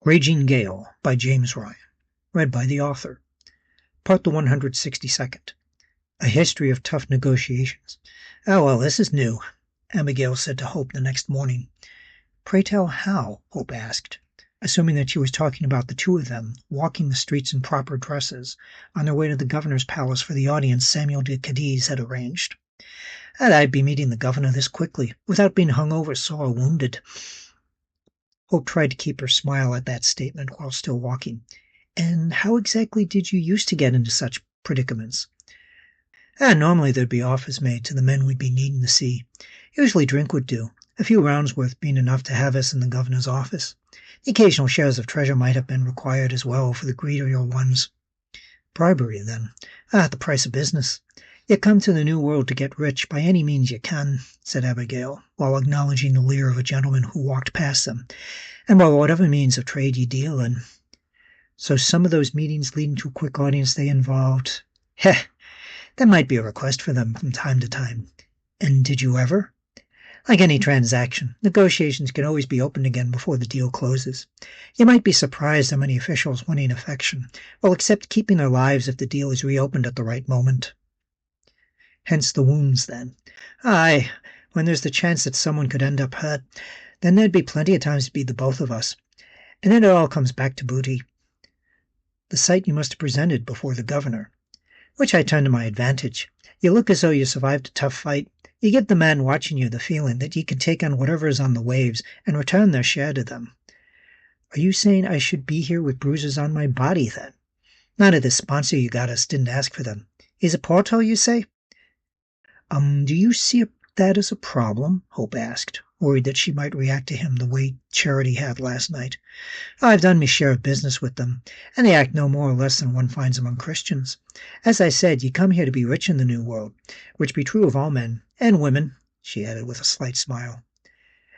Raging Gale by James Ryan. Read by the author. Part the 162nd. A History of Tough Negotiations. "Oh, well, this is new," Abigail said to Hope the next morning. "Pray tell how?" Hope asked, assuming that she was talking about the two of them walking the streets in proper dresses on their way to the governor's palace for the audience Samuel de Cadiz had arranged. "And I'd be meeting the governor this quickly, without being hung over sore wounded." Hope tried to keep her smile at that statement while still walking. "And how exactly did you used to get into such predicaments?" Normally there'd be offers made to the men we'd be needing to see. Usually drink would do, a few rounds worth being enough to have us in the governor's office. The occasional shares of treasure might have been required as well for the greedier ones. Bribery, then. The price of business. You come to the New World to get rich by any means you can," said Abigail, while acknowledging the leer of a gentleman who walked past them, "and by whatever means of trade you deal in." So some of those meetings leading to a quick audience they involved. There might be a request for them from time to time. And did you ever? Like any transaction, negotiations can always be opened again before the deal closes. You might be surprised how many officials winning affection will accept keeping their lives if the deal is reopened at the right moment. Hence the wounds, then. Aye, when there's the chance that someone could end up hurt, then there'd be plenty of times to be the both of us. And then it all comes back to booty. The sight you must have presented before the governor, which I turned to my advantage. You look as though you survived a tough fight. You give the man watching you the feeling that you can take on whatever is on the waves and return their share to them. Are you saying I should be here with bruises on my body, then? None of this sponsor you got us didn't ask for them. Is it Porto, you say? Do you see that as a problem?" Hope asked, worried that she might react to him the way Charity had last night. "I've done my share of business with them, and they act no more or less than one finds among Christians. As I said, you come here to be rich in the New World, which be true of all men and women," she added with a slight smile.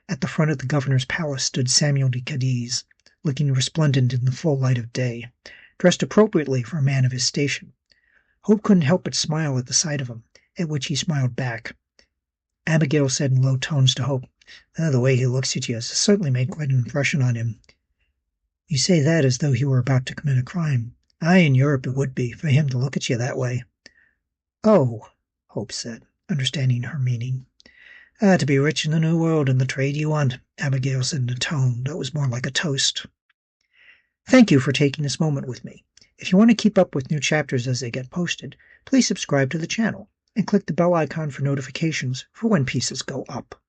At the front of the governor's palace stood Samuel de Cadiz, looking resplendent in the full light of day, dressed appropriately for a man of his station. Hope couldn't help but smile at the sight of him, at which he smiled back. Abigail said in low tones to Hope, "The way he looks at you has certainly made quite an impression on him." "You say that as though he were about to commit a crime." "Aye, in Europe it would be, for him to look at you that way." "Oh," Hope said, understanding her meaning. To be rich in the New World and the trade you want," Abigail said in a tone that was more like a toast. "Thank you for taking this moment with me. If you want to keep up with new chapters as they get posted, please subscribe to the channel and click the bell icon for notifications for when pieces go up."